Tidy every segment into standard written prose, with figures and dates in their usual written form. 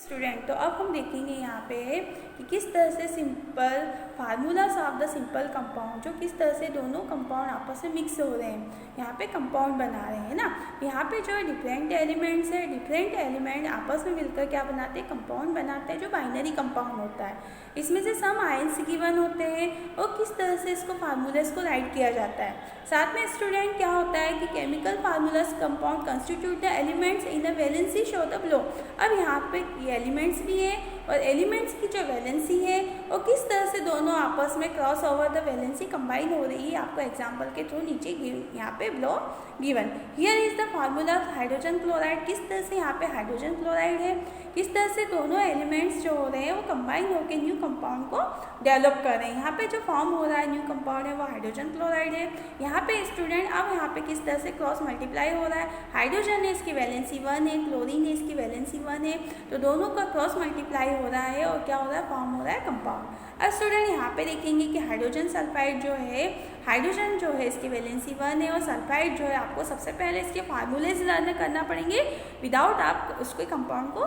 Student, तो अब हम देखेंगे यहाँ पे कि किस तरह से simple formulas of the simple compound, जो किस तरह से दोनों कंपाउंड आपस में मिक्स हो रहे हैं, यहाँ पे कंपाउंड बना रहे हैं ना। यहाँ पे जो डिफरेंट एलिमेंट्स है, डिफरेंट एलिमेंट आपस में मिलकर क्या बनाते हैं, कंपाउंड बनाते हैं, जो बाइनरी कंपाउंड होता है। इसमें से सम आयंस गिवन होते हैं और किस तरह से इसको फार्मूलाज को राइट किया जाता है। साथ में स्टूडेंट क्या होता है कि chemical formulas compound constitute the elements in a valency show the below. अब यहाँ पे ये एलिमेंट्स भी है और एलिमेंट्स की जो वैलेंसी है और किस तरह से दोनों आपस में cross over the valency combine हो रही है, आपको एग्जांपल के थ्रू नीचे यहाँ पे below given. Here is the formula of hydrogen chloride. किस तरह से यहाँ पे हाइड्रोजन क्लोराइड है, किस तरह से दोनों एलिमेंट्स जो हो रहे हैं वो कंबाइन होकर न्यू कंपाउंड को डेवलप कर रहे हैं। यहाँ पे जो फॉर्म हो रहा है न्यू कंपाउंड है वो हाइड्रोजन क्लोराइड है। यहाँ पे स्टूडेंट अब यहाँ पे किस तरह से क्रॉस मल्टीप्लाई हो रहा है, हाइड्रोजन है इसकी वैलेंसी 1 है, क्लोरीन है इसकी वैलेंसी 1 है, तो दोनों का क्रॉस मल्टीप्लाई हो रहा है और क्या हो रहा है, फॉर्म हो रहा है कंपाउंड। अब स्टूडेंट यहाँ पे देखेंगे कि हाइड्रोजन सल्फाइड जो है, हाइड्रोजन जो है इसकी वैलेंसी 1 है और सल्फाइड जो है आपको सबसे पहले इसके फार्मूलेज लर्न करना पड़ेंगे, विदाउट आप उसके कंपाउंड को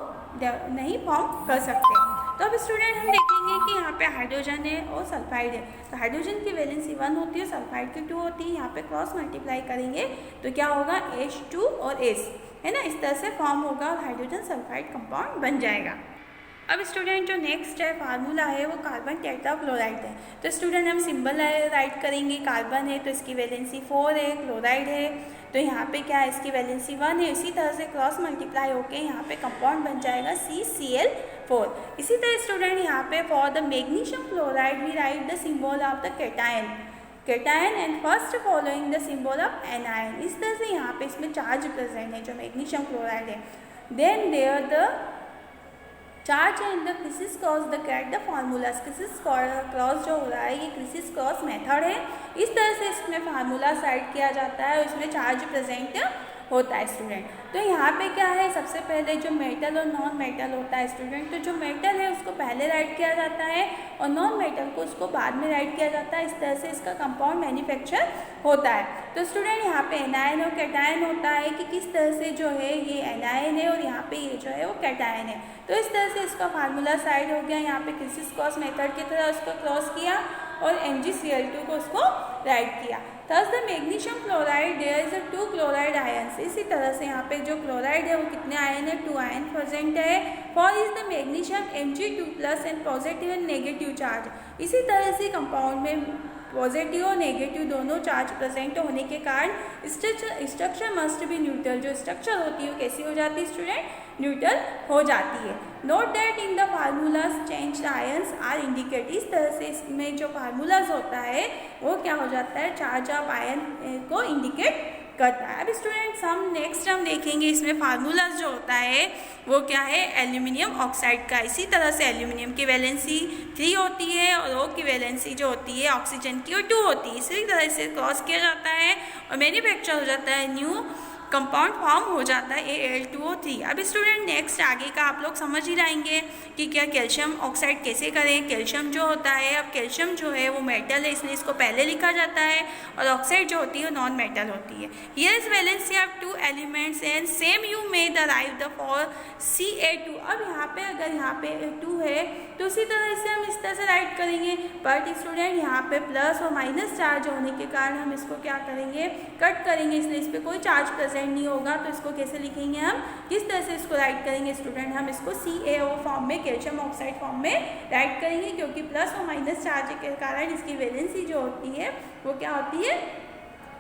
नहीं फॉर्म कर सकते। तो अब स्टूडेंट हम देखेंगे कि यहाँ पे हाइड्रोजन है और सल्फाइड है, तो हाइड्रोजन की वैलेंसी 1 होती है, सल्फाइड की 2 होती है। यहाँ पे क्रॉस मल्टीप्लाई करेंगे तो क्या होगा, H2 और S है ना, इस तरह से फॉर्म होगा और हाइड्रोजन सल्फाइड कंपाउंड बन जाएगा। अब स्टूडेंट जो नेक्स्ट है फार्मूला है वो कार्बन टेट्राक्लोराइड है। तो स्टूडेंट हम सिंबल राइट करेंगे, कार्बन है तो इसकी वैलेंसी 4 है, क्लोराइड है तो यहाँ पे क्या है, इसकी वैलेंसी 1 है। इसी तरह से क्रॉस मल्टीप्लाई होके यहाँ पे कंपाउंड बन जाएगा CCl4। इसी तरह स्टूडेंट यहाँ पे for the magnesium chloride we write the symbol of the cation and first following the symbol of anion. इस तरह से यहाँ पे इसमें चार्ज प्रेजेंट है जो मैग्नीशियम क्लोराइड है। Then there the charge in the criss cross the cat the formulas. Criss cross जो हो रहा है ये क्रिसिस क्रॉस मेथड है, इस तरह से इसमें फार्मूला राइट किया जाता है और इसमें चार्ज प्रेजेंट होता है स्टूडेंट। तो यहाँ पे क्या है, सबसे पहले जो मेटल और नॉन मेटल होता है स्टूडेंट, तो जो मेटल है उसको पहले राइट किया जाता है और नॉन मेटल को उसको बाद में राइट किया जाता है। इस तरह से इसका कंपाउंड मैन्युफैक्चर होता है। तो स्टूडेंट यहाँ पे एनायन और कैटायन होता है कि किस तरह से जो है ये एनायन है और यहाँ पे ये जो है वो कैटायन है। तो इस तरह से इसका फार्मूला साइड हो गया, यहाँ पे क्रिसिस क्रॉस मेथड की तरह उसको क्रॉस किया और MgCl2 को उसको राइट किया। Thus the magnesium chloride there is 2 chloride ions. इसी तरह से यहाँ पे जो क्लोराइड है वो कितने आयन है, 2 आयन प्रेजेंट है। For is the magnesium Mg2+ and positive and negative charge. इसी तरह से कंपाउंड में पॉजिटिव और नेगेटिव दोनों चार्ज प्रेजेंट होने के कारण स्ट्रक्चर मस्ट बी न्यूट्रल। जो स्ट्रक्चर होती है वो कैसी हो जाती है स्टूडेंट, न्यूट्रल हो जाती है। Note that in the formulas change ions are indicate. इस तरह से इसमें जो फार्मूलाज होता है वो क्या हो जाता है, चार्ज ऑफ आयन को इंडिकेट करता है। अब स्टूडेंट हम नेक्स्ट हम देखेंगे इसमें फार्मूलाज जो होता है वो क्या है, एल्यूमिनियम ऑक्साइड का। इसी तरह से एल्यूमिनियम की वैलेंसी 3 होती है और O की वैलेंसी जो होती है ऑक्सीजन की वो 2 होती है। इसी तरह से क्रॉस किया जाता है और मैन्युफैक्चर हो जाता है, न्यू कंपाउंड फॉर्म हो जाता है Al2O3। अब स्टूडेंट नेक्स्ट आगे का आप लोग समझ ही रहेंगे कि क्या कैल्शियम ऑक्साइड कैसे करें। कैल्शियम जो होता है, अब कैल्शियम जो है वो मेटल है इसलिए इसको पहले लिखा जाता है और ऑक्साइड जो होती है वो नॉन मेटल होती है। Here is valency of 2 elements and same you may derive the for Ca2। अब यहाँ पे अगर यहाँ पे 2 है तो उसी तरह से हम इस तरह से राइट करेंगे, बट स्टूडेंट यहाँ पे प्लस और माइनस चार्ज होने के कारण हम इसको क्या करेंगे, कट करेंगे, इसलिए इस पर कोई चार्ज प्रेजेंट नहीं होगा। तो इसको कैसे लिखेंगे हम, किस तरह से इसको राइट करेंगे स्टूडेंट, हम इसको CaO फॉर्म में, कैल्शियम ऑक्साइड फॉर्म में राइट करेंगे, क्योंकि प्लस और माइनस चार्ज के कारण इसकी वैलेंसी जो होती है वो क्या होती है,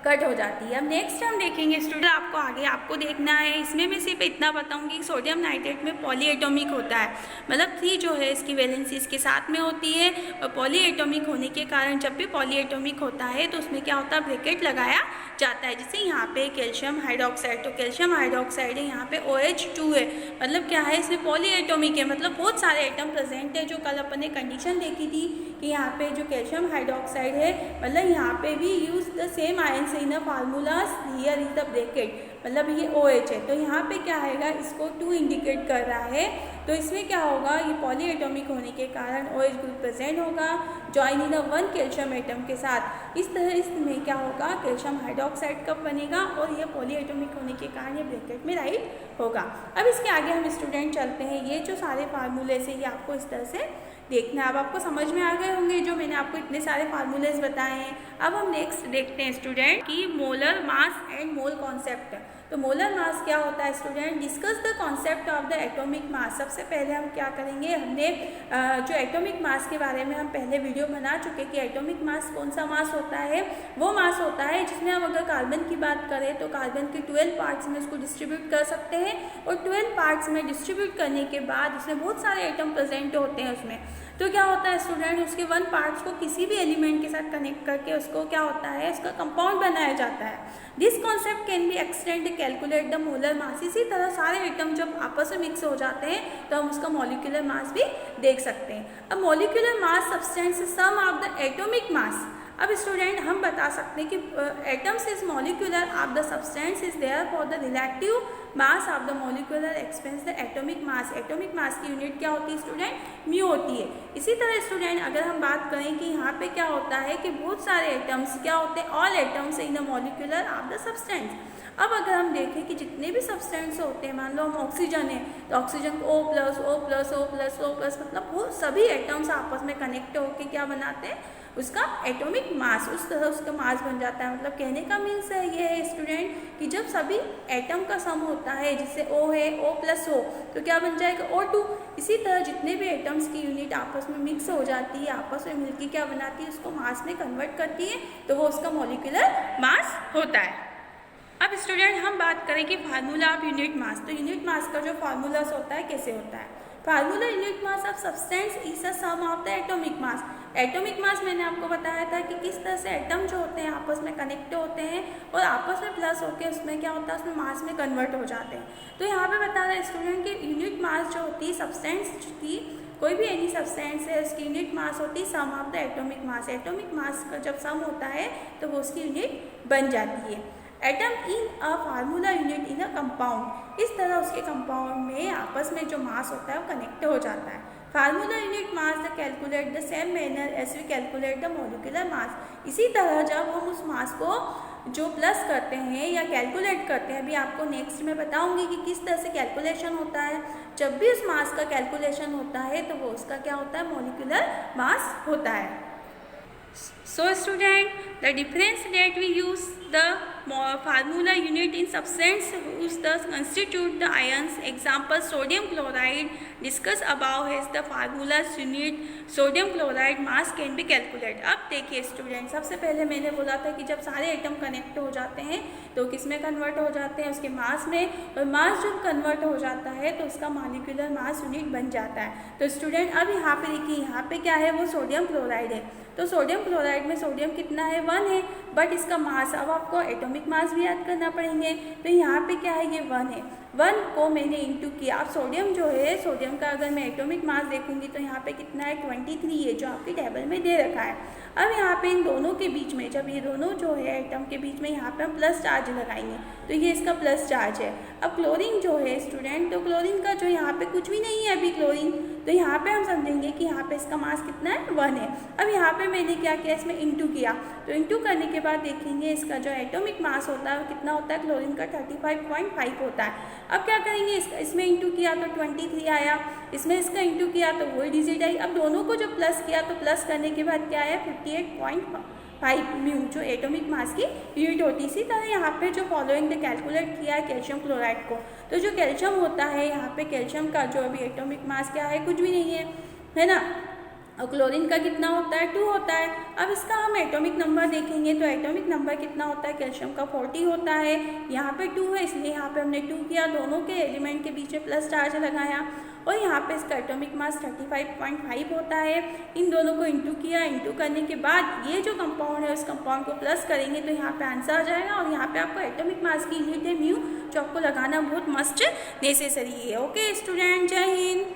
कट हो जाती है। अब नेक्स्ट हम देखेंगे स्टूडेंट, आपको आगे आपको देखना है, इसमें मैं सिर्फ इतना बताऊंगी, सोडियम नाइट्रेट में पॉलीएटॉमिक होता है, मतलब 3 जो है इसकी वैलेंसी इसके साथ में होती है और पॉलीएटॉमिक होने के कारण जब भी पॉलीएटॉमिक होता है तो उसमें क्या होता है, ब्रैकेट लगाया जाता है। जैसे यहाँ पे कैल्शियम हाइड्रोक्साइड, तो कैल्शियम हाइड्रोक्साइड है, यहाँ पे OH2 है, मतलब क्या है, इसमें पॉलीएटॉमिक है, मतलब बहुत सारे एटम प्रेजेंट है। जो कल अपन ने कंडीशन देखी थी कि यहाँ पे जो कैल्शियम हाइड्रोक्साइड है, मतलब यहाँ पे भी use the same ions in the formulas, here is the bracket, मतलब ये OH है, तो यहाँ पे क्या आएगा, इसको 2 इंडिकेट कर रहा है तो इसमें क्या होगा, ये पॉली एटॉमिक होने के कारण OH ग्रुप प्रेजेंट होगा जॉइन इन 1 कैल्शियम एटम के साथ। इस तरह इसमें क्या होगा, कैल्शियम हाइड्रोक्साइड कब बनेगा और ये पॉली एटॉमिक होने के कारण ये ब्रैकेट में राइट होगा। अब इसके आगे हम स्टूडेंट चलते हैं। ये जो सारे फार्मूले से ये आपको इस तरह से देखना है। अब आपको समझ में आ गए होंगे जो मैंने आपको इतने सारे फार्मूलेज बताए हैं। अब हम नेक्स्ट देखते हैं स्टूडेंट कि molar mass and mole concept. तो मोलर मास क्या होता है student, discuss the concept of the atomic मास। सबसे पहले हम क्या करेंगे, हमने जो एटॉमिक मास के बारे में हम पहले वीडियो बना चुके कि एटॉमिक मास कौन सा मास होता है। वो मास होता है जिसमें हम अगर कार्बन की बात करें तो कार्बन के 12 पार्ट्स में उसको डिस्ट्रीब्यूट कर सकते हैं और 12 पार्ट्स में डिस्ट्रीब्यूट करने के बाद उसमें बहुत सारे एटम प्रेजेंट होते हैं उसमें। तो क्या होता है स्टूडेंट, उसके 1 पार्ट्स को किसी भी एलिमेंट के साथ कनेक्ट करके उसको क्या होता है, उसका कंपाउंड बनाया जाता है। This concept can be extend calculate the molar mass. इसी तरह सारे एटम जब आपस में मिक्स हो जाते हैं तो हम उसका मॉलिक्यूलर मास भी देख सकते हैं। अब molecular mass substance sum of the atomic mass. अब स्टूडेंट हम बता सकते हैं कि atoms is molecular of the substance is there for the relative mass of the molecular expense the atomic mass. Atomic mass की यूनिट क्या होती है स्टूडेंट, म्यू होती है। इसी तरह स्टूडेंट अगर हम बात करें कि यहाँ पे क्या होता है कि बहुत सारे एटम्स क्या होते हैं, all atoms in the molecular of the substance. अब अगर हम देखें कि जितने भी सब्सटेंस होते हैं, मान लो हम ऑक्सीजन है तो ऑक्सीजन को O+, O+, O+, O+, मतलब वो सभी एटम्स आपस में कनेक्ट होकर क्या बनाते हैं, उसका एटॉमिक मास, उस तरह उसका मास बन जाता है। मतलब कहने का मीन्स है ये है स्टूडेंट कि जब सभी एटम का सम होता है, जिससे O है O+O, तो क्या बन जाएगा O2। इसी तरह जितने भी एटम्स की यूनिट आपस में मिक्स हो जाती है, आपस में मिलकर क्या बनाती है, उसको मास में कन्वर्ट करती है, तो वो उसका मॉलिक्यूलर मास होता है। अब स्टूडेंट हम बात करें कि फार्मूला ऑफ यूनिट मास। तो यूनिट मास का जो फार्मूलास होता है कैसे होता है, formula unit mass of substance is a sum of the atomic mass. Atomic mass मैंने आपको बताया था कि किस तरह से एटम जो होते हैं आपस में कनेक्ट होते हैं और आपस में प्लस होकर उसमें क्या होता है, उसमें मास में कन्वर्ट हो जाते हैं। तो यहाँ पे बता रहा है स्टूडेंट कि यूनिट मास जो होती है सब्सटेंस की, कोई भी एनी सब्सटेंस है उसकी यूनिट मास होती है sum of the atomic mass. Atomic mass का जब सम होता है तो वो उसकी यूनिट बन जाती है। Atom in a formula unit in a compound. इस तरह उसके कंपाउंड में आपस में जो मास होता है वो कनेक्ट हो जाता है। Formula unit mass the calculate the same manner as we calculate the molecular mass. इसी तरह जब हम उस मास को जो प्लस करते हैं या कैलकुलेट करते हैं, अभी आपको नेक्स्ट में बताऊंगी कि किस तरह से कैलकुलेशन होता है। जब भी उस मास का कैलकुलेशन होता है तो वो उसका क्या होता है, मॉलिक्यूलर मास होता है। So student, the difference that we use the formula unit in substance whose thus constitute the ions. Example sodium chloride discussed above has the formulas unit sodium chloride mass can be calculated. अब देखिए student, सबसे पहले मैंने बोला था कि जब सारे एटम कनेक्ट हो जाते हैं तो किस में कन्वर्ट हो जाते हैं, उसके मास में, और मास जब कन्वर्ट हो जाता है तो उसका मॉलिक्यूलर मास यूनिट बन जाता है। तो स्टूडेंट अब यहाँ पे देखिए, यहाँ पे क्या है, वो सोडियम क्लोराइड है। तो सोडियम क्लोराइड में सोडियम कितना है, 1 है, बट इसका मास, अब आपको एटॉमिक मास भी याद करना पड़ेंगे। तो यहाँ पे क्या है, ये 1 है, 1 को मैंने इंटू किया। अब सोडियम जो है, सोडियम का अगर मैं एटॉमिक मास देखूंगी तो यहाँ पे कितना है, 23 है, जो आपकी टेबल में दे रखा है। अब यहाँ पे इन दोनों के बीच में, जब ये दोनों जो है एटम के बीच में, यहाँ पे हम प्लस चार्ज लगाएंगे तो ये इसका प्लस चार्ज है। अब क्लोरीन जो है स्टूडेंट, तो क्लोरीन का जो यहाँ पे कुछ भी नहीं है अभी क्लोरीन, तो यहाँ पे हम समझेंगे कि यहाँ पे इसका मास कितना है, 1 है। अब यहाँ पे मैंने क्या किया, इसमें इंटू किया, तो इंटू करने के बाद देखेंगे इसका जो एटॉमिक मास होता है वो कितना होता है, क्लोरीन का 35.5 होता है। अब क्या करेंगे, इसमें इंटू किया तो 23 आया, इसमें इसका इंटू किया तो वही डिजिट आई। अब दोनों को जब प्लस किया तो प्लस करने के बाद क्या आया, 58.5 म्यू, जो एटॉमिक मास की यूनिट होती है। इसी तरह यहाँ पे जो फॉलोइंग द कैलकुलेट किया है कैल्शियम क्लोराइड को, तो जो कैल्शियम होता है यहाँ पे, कैल्शियम का जो अभी एटॉमिक मास क्या है, कुछ भी नहीं है ना। और क्लोरीन का कितना होता है, 2 होता है। अब इसका हम एटॉमिक नंबर देखेंगे तो एटॉमिक नंबर कितना होता है, कैल्शियम का 40 होता है, यहाँ पे 2 है इसलिए यहाँ पे हमने 2 किया, दोनों के एलिमेंट के बीच में प्लस चार्ज लगाया, और यहाँ पे इसका एटॉमिक मास 35.5 होता है। इन दोनों को इंटू किया, इंटू करने के बाद ये जो कंपाउंड है उस कंपाउंड को प्लस करेंगे तो यहाँ पे आंसर आ जाएगा, और यहाँ पे आपको एटॉमिक मास की यूनिट है म्यू, जो आपको लगाना बहुत मस्ट नेसेसरी है। ओके स्टूडेंट, जय हिंद।